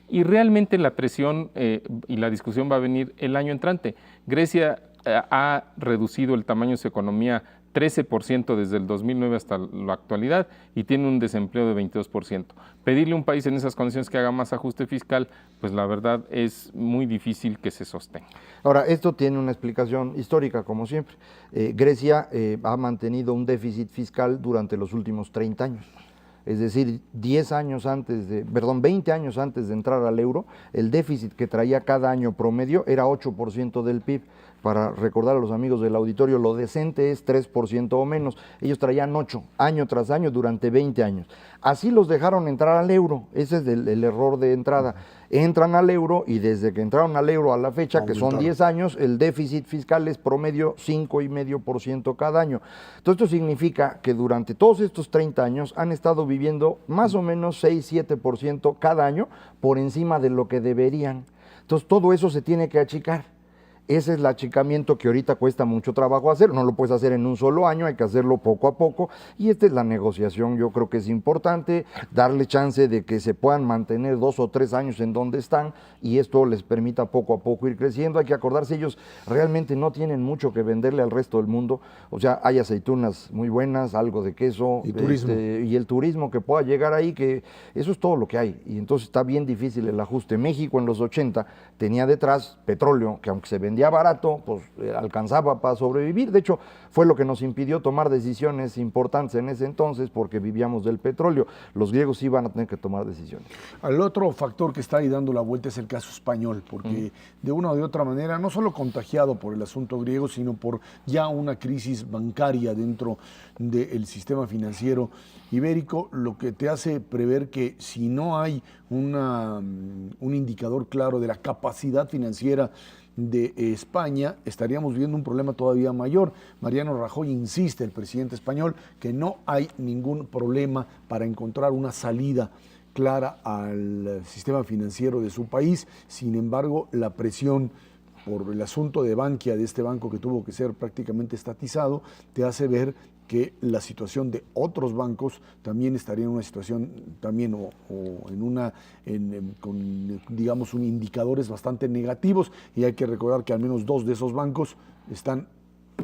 Y realmente la presión y la discusión va a venir el año entrante. Grecia ha reducido el tamaño de su economía 13% desde el 2009 hasta la actualidad y tiene un desempleo de 22%. Pedirle a un país en esas condiciones que haga más ajuste fiscal, pues la verdad es muy difícil que se sostenga. Ahora, esto tiene una explicación histórica, como siempre. Grecia ha mantenido un déficit fiscal durante los últimos 30 años. Es decir, 20 años antes de entrar al euro, el déficit que traía cada año promedio era 8% del PIB. Para recordar a los amigos del auditorio, lo decente es 3% o menos. Ellos traían 8, año tras año, durante 20 años. Así los dejaron entrar al euro. Ese es el error de entrada. Entran al euro y desde que entraron al euro a la fecha, que son 10 años, el déficit fiscal es promedio 5,5% cada año. Entonces esto significa que durante todos estos 30 años han estado viviendo más o menos 6-7% cada año por encima de lo que deberían. Entonces todo eso se tiene que achicar. Ese es el achicamiento que ahorita cuesta mucho trabajo hacer, no lo puedes hacer en un solo año, hay que hacerlo poco a poco, y esta es la negociación. Yo creo que es importante darle chance de que se puedan mantener 2 o 3 años en donde están, y esto les permita poco a poco ir creciendo. Hay que acordarse, ellos realmente no tienen mucho que venderle al resto del mundo, o sea, hay aceitunas muy buenas, algo de queso, y turismo, y el turismo que pueda llegar ahí, que eso es todo lo que hay, y entonces está bien difícil el ajuste. México en los 80 tenía detrás petróleo, que aunque se vendía barato, pues alcanzaba para sobrevivir. De hecho, fue lo que nos impidió tomar decisiones importantes en ese entonces, porque vivíamos del petróleo. Los griegos iban a tener que tomar decisiones. El otro factor que está ahí dando la vuelta es el caso español, porque de una o de otra manera, no solo contagiado por el asunto griego, sino por ya una crisis bancaria dentro del sistema financiero ibérico, lo que te hace prever que si no hay un indicador claro de la capacidad financiera de España, estaríamos viendo un problema todavía mayor. Mariano Rajoy insiste, el presidente español, que no hay ningún problema para encontrar una salida clara al sistema financiero de su país. Sin embargo, la presión por el asunto de Bankia, de este banco que tuvo que ser prácticamente estatizado, te hace ver que la situación de otros bancos también estaría en una situación también o en una con digamos indicadores bastante negativos, y hay que recordar que al menos 2 de esos bancos están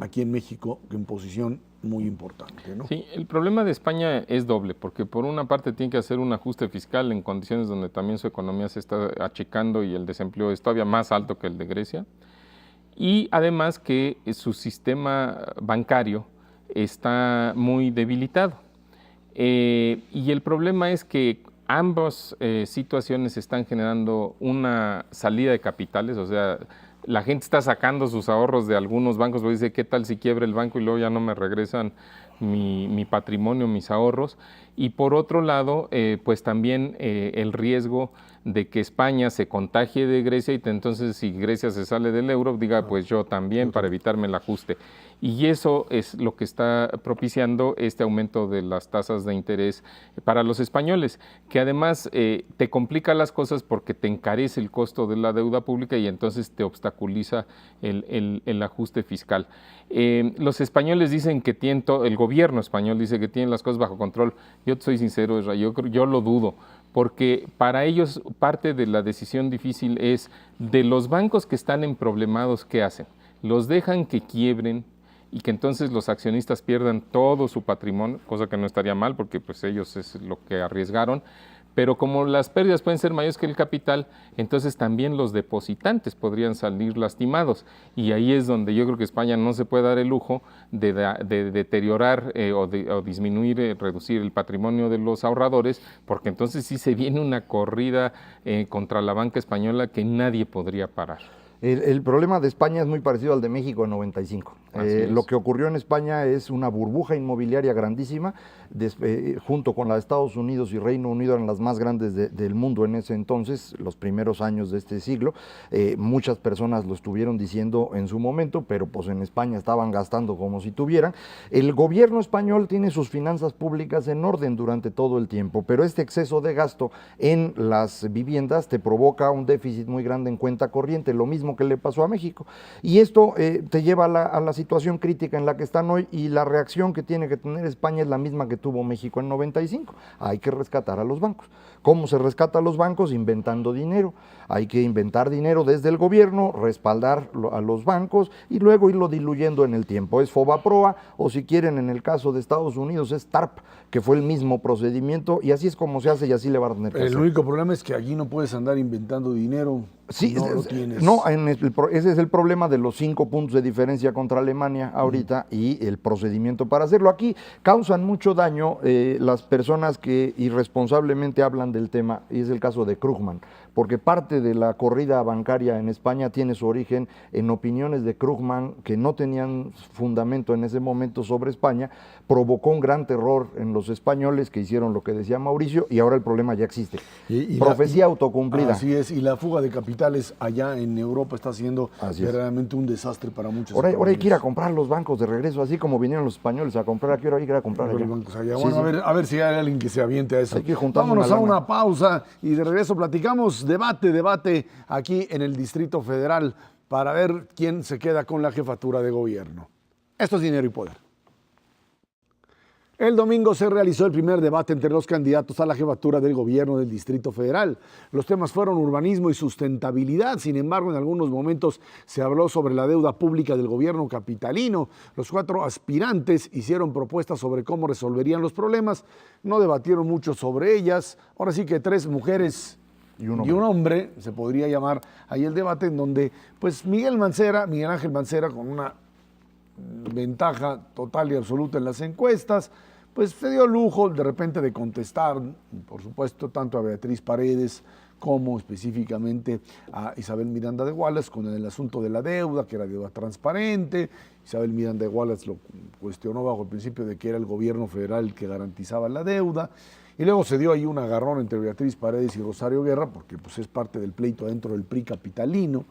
aquí en México en posición muy importante, ¿no? Sí, el problema de España es doble, porque por una parte tiene que hacer un ajuste fiscal en condiciones donde también su economía se está achicando y el desempleo es todavía más alto que el de Grecia, y además que su sistema bancario está muy debilitado. Y el problema es que ambas situaciones están generando una salida de capitales, o sea, la gente está sacando sus ahorros de algunos bancos, porque dice, ¿qué tal si quiebra el banco y luego ya no me regresan mi patrimonio, mis ahorros? Y por otro lado, pues también el riesgo de que España se contagie de Grecia y entonces si Grecia se sale del euro, diga pues yo también, para evitarme el ajuste. Y eso es lo que está propiciando este aumento de las tasas de interés para los españoles, que además te complica las cosas porque te encarece el costo de la deuda pública y entonces te obstaculiza el ajuste fiscal. Los españoles dicen que tienen el gobierno español dice que tienen las cosas bajo control. Yo te soy sincero, yo lo dudo, porque para ellos parte de la decisión difícil es de los bancos que están emproblemados, ¿qué hacen? Los dejan que quiebren y que entonces los accionistas pierdan todo su patrimonio, cosa que no estaría mal porque pues ellos es lo que arriesgaron, pero como las pérdidas pueden ser mayores que el capital, entonces también los depositantes podrían salir lastimados, y ahí es donde yo creo que España no se puede dar el lujo de deteriorar o disminuir, reducir el patrimonio de los ahorradores, porque entonces sí se viene una corrida contra la banca española que nadie podría parar. El problema de España es muy parecido al de México en 95. Lo que ocurrió en España es una burbuja inmobiliaria grandísima, junto con la de Estados Unidos y Reino Unido eran las más grandes del mundo en ese entonces, los primeros años de este siglo. Muchas personas lo estuvieron diciendo en su momento, pero pues en España estaban gastando como si tuvieran. El gobierno español tiene sus finanzas públicas en orden durante todo el tiempo, pero este exceso de gasto en las viviendas te provoca un déficit muy grande en cuenta corriente, lo mismo que le pasó a México. Y esto te lleva a la situación crítica en la que están hoy, y la reacción que tiene que tener España es la misma que tuvo México en 95. Hay que rescatar a los bancos. ¿Cómo se rescata a los bancos? Inventando dinero. Hay que inventar dinero desde el gobierno, respaldar a los bancos y luego irlo diluyendo en el tiempo. Es FOBAPROA, o si quieren en el caso de Estados Unidos es TARP, que fue el mismo procedimiento, y así es como se hace y así le van a tener que hacer. El único problema es que allí no puedes andar inventando dinero. Sí, no lo tienes. No, ese es el problema de los 5 puntos de diferencia contra Alemania ahorita y el procedimiento para hacerlo. Aquí causan mucho daño las personas que irresponsablemente hablan del tema, y es el caso de Krugman, porque parte de la corrida bancaria en España tiene su origen en opiniones de Krugman que no tenían fundamento en ese momento sobre España, provocó un gran terror en los españoles que hicieron lo que decía Mauricio, y ahora el problema ya existe. Profecía autocumplida. Así es, y la fuga de capitales allá en Europa está siendo verdaderamente un desastre para muchos. Ahora hay que ir a comprar los bancos de regreso, así como vinieron los españoles a comprar aquí, ahora hay que ir a comprar allá. Bancos allá. Bueno, sí. A ver si hay alguien que se aviente a eso. Hay que juntarnos. Vámonos a una pausa y de regreso platicamos tenemos debate aquí en el Distrito Federal para ver quién se queda con la jefatura de gobierno. Esto es Dinero y Poder. El domingo se realizó el primer debate entre los candidatos a la jefatura del gobierno del Distrito Federal. Los temas fueron urbanismo y sustentabilidad. Sin embargo, en algunos momentos se habló sobre la deuda pública del gobierno capitalino. Los 4 aspirantes hicieron propuestas sobre cómo resolverían los problemas. No debatieron mucho sobre ellas. Ahora sí que 3 mujeres y un hombre, se podría llamar ahí el debate, en donde pues Miguel Ángel Mancera, con una ventaja total y absoluta en las encuestas, pues se dio el lujo de repente de contestar, por supuesto, tanto a Beatriz Paredes como específicamente a Isabel Miranda de Wallace con el asunto de la deuda, que era deuda transparente. Isabel Miranda de Wallace lo cuestionó bajo el principio de que era el gobierno federal el que garantizaba la deuda. Y luego se dio ahí un agarrón entre Beatriz Paredes y Rosario Guerra, porque pues es parte del pleito adentro del PRI capitalino.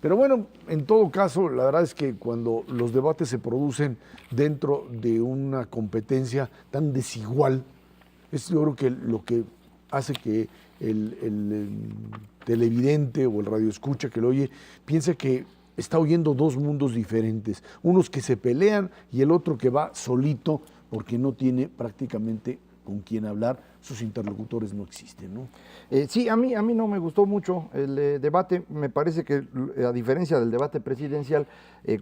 Pero bueno, en todo caso, la verdad es que cuando los debates se producen dentro de una competencia tan desigual, es yo creo que lo que hace que el televidente o el radioescucha que lo oye piense que está oyendo 2 mundos diferentes, unos que se pelean y el otro que va solito porque no tiene prácticamente con quién hablar, sus interlocutores no existen, ¿no? Sí, a mí no me gustó mucho el debate. Me parece que, a diferencia del debate presidencial,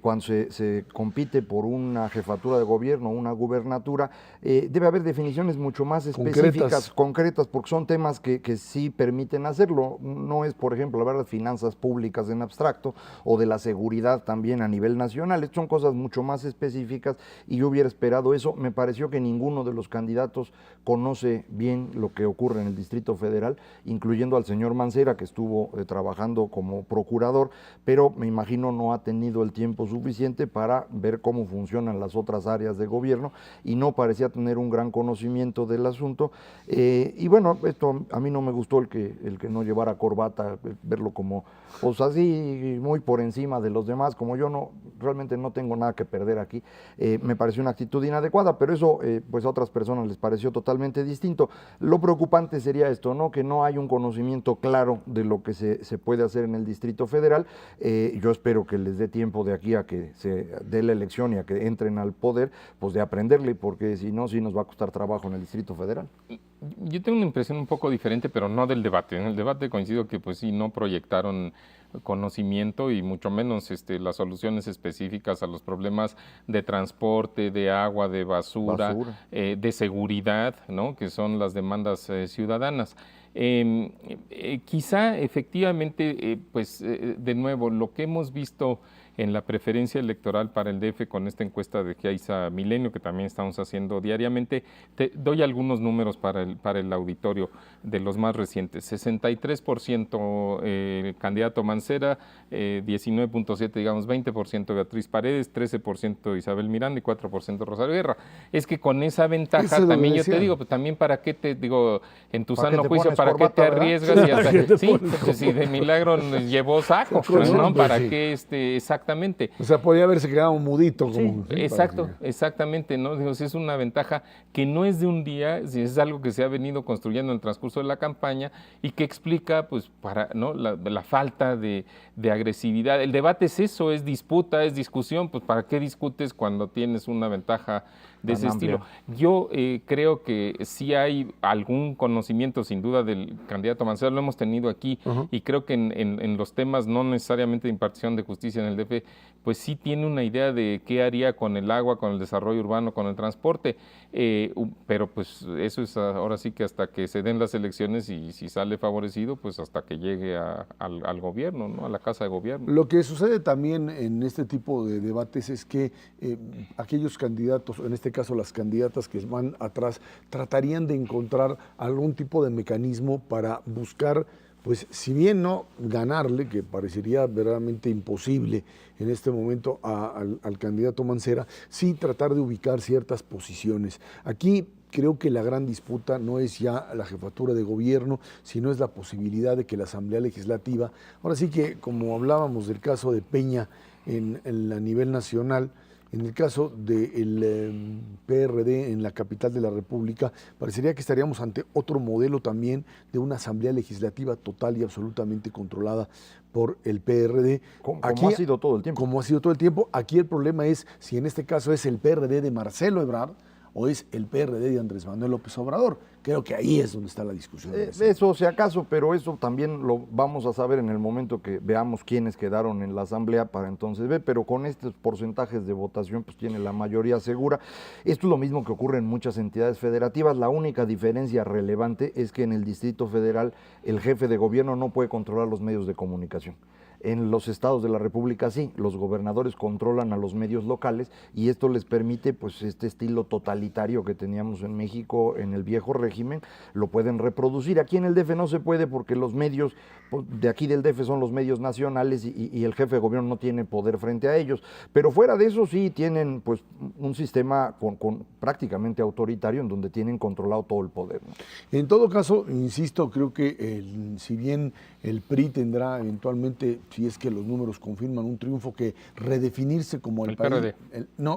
cuando se compite por una jefatura de gobierno, una gubernatura, debe haber definiciones mucho más específicas, concretas, porque son temas que sí permiten hacerlo. No es, por ejemplo, hablar de finanzas públicas en abstracto o de la seguridad también a nivel nacional. Son cosas mucho más específicas y yo hubiera esperado eso. Me pareció que ninguno de los candidatos conoce bien lo que ocurre en el Distrito Federal, incluyendo al señor Mancera, que estuvo trabajando como procurador, pero me imagino no ha tenido el tiempo suficiente para ver cómo funcionan las otras áreas de gobierno y no parecía tener un gran conocimiento del asunto. Y bueno, esto a mí no me gustó el que no llevara corbata, verlo como pues así muy por encima de los demás, como yo realmente no tengo nada que perder aquí. Me pareció una actitud inadecuada, pero eso pues a otras personas les pareció totalmente distinto. Lo preocupante sería esto, ¿no? Que no hay un conocimiento claro de lo que se puede hacer en el Distrito Federal. Yo espero que les dé tiempo de aquí a que se dé la elección y a que entren al poder, pues de aprenderle, porque si no, sí nos va a costar trabajo en el Distrito Federal. Yo tengo una impresión un poco diferente, pero no del debate. En el debate coincido que pues sí, no proyectaron conocimiento y mucho menos las soluciones específicas a los problemas de transporte, de agua, de basura. De seguridad, ¿no? Que son las demandas ciudadanas. Quizá efectivamente, de nuevo, lo que hemos visto en la preferencia electoral para el DF con esta encuesta de GIAISA Milenio, que también estamos haciendo diariamente, te doy algunos números para el auditorio de los más recientes. 63% el candidato Mancera, 19.7, digamos 20% Beatriz Paredes, 13% Isabel Miranda y 4% Rosario Guerra. Es que con esa ventaja también yo te digo, pues también para qué te digo, en tu sano juicio, ¿para qué te arriesgas? Y hasta, sí, pues, si de milagro llevó saco, ¿no? ¿Para qué exactamente? O sea, podía haberse quedado mudito. Como, sí, exactamente, ¿no? Digo, si es una ventaja que no es de un día, si es algo que se ha venido construyendo en el transcurso de la campaña y que explica, pues, ¿no? la falta de agresividad. El debate es eso, es disputa, es discusión, pues, ¿para qué discutes cuando tienes una ventaja de ese estilo? Yo creo que sí hay algún conocimiento, sin duda, del candidato Mancera, lo hemos tenido aquí, y creo que en los temas no necesariamente de impartición de justicia en el DF, pues sí tiene una idea de qué haría con el agua, con el desarrollo urbano, con el transporte, pero pues eso es ahora sí que hasta que se den las elecciones y si sale favorecido, pues hasta que llegue al gobierno, ¿no? A la casa de gobierno. Lo que sucede también en este tipo de debates es que aquellos candidatos, en este caso las candidatas que van atrás, tratarían de encontrar algún tipo de mecanismo para buscar, pues si bien no ganarle, que parecería verdaderamente imposible en este momento al candidato Mancera, sí tratar de ubicar ciertas posiciones. Aquí creo que la gran disputa no es ya la jefatura de gobierno, sino es la posibilidad de que la Asamblea Legislativa, ahora sí que como hablábamos del caso de Peña a nivel nacional, En el caso del PRD en la capital de la República, parecería que estaríamos ante otro modelo también de una asamblea legislativa total y absolutamente controlada por el PRD. Como ha sido todo el tiempo. Como ha sido todo el tiempo. Aquí el problema es si en este caso es el PRD de Marcelo Ebrard o es el PRD de Andrés Manuel López Obrador. Creo que ahí es donde está la discusión. Eso si acaso, pero eso también lo vamos a saber en el momento que veamos quiénes quedaron en la asamblea para entonces ver, pero con estos porcentajes de votación pues tiene la mayoría segura. Esto es lo mismo que ocurre en muchas entidades federativas. La única diferencia relevante es que en el Distrito Federal el jefe de gobierno no puede controlar los medios de comunicación. En los estados de la República sí, los gobernadores controlan a los medios locales y esto les permite pues este estilo totalitario que teníamos en México en el viejo régimen, lo pueden reproducir. Aquí en el DF no se puede porque los medios de aquí del DF son los medios nacionales y el jefe de gobierno no tiene poder frente a ellos, pero fuera de eso sí tienen pues un sistema con prácticamente autoritario en donde tienen controlado todo el poder, ¿no? En todo caso, insisto, creo que si bien el PRI tendrá eventualmente, si es que los números confirman un triunfo, que redefinirse como el país. PRD.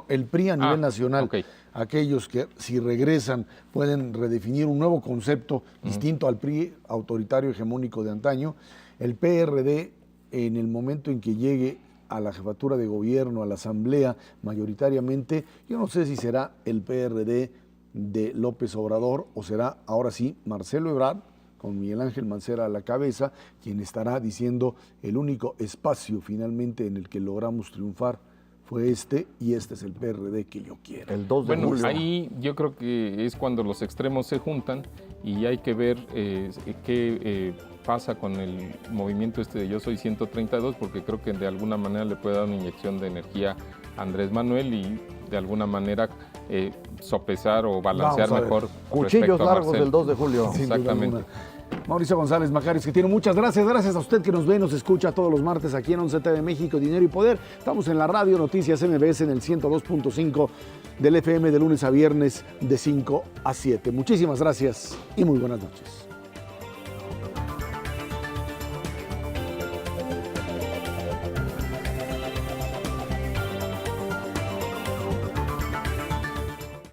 El PRI a nivel nacional. Okay. Aquellos que si regresan pueden redefinir un nuevo concepto distinto al PRI autoritario hegemónico de antaño. El PRD, en el momento en que llegue a la jefatura de gobierno, a la asamblea, mayoritariamente, yo no sé si será el PRD de López Obrador o será ahora sí Marcelo Ebrard, con Miguel Ángel Mancera a la cabeza, quien estará diciendo el único espacio finalmente en el que logramos triunfar fue este, y este es el PRD que yo quiero. El 2 de julio. Ahí yo creo que es cuando los extremos se juntan y hay que ver qué pasa con el movimiento este de Yo Soy 132, porque creo que de alguna manera le puede dar una inyección de energía a Andrés Manuel y de alguna manera sopesar o balancear mejor. Cuchillos largos del 2 de julio. Exactamente. Mauricio González Macarios, que tiene muchas gracias. Gracias a usted que nos ve, nos escucha todos los martes aquí en 11 TV México, Dinero y Poder. Estamos en la radio Noticias MBS en el 102.5 del FM de lunes a viernes de 5 a 7. Muchísimas gracias y muy buenas noches.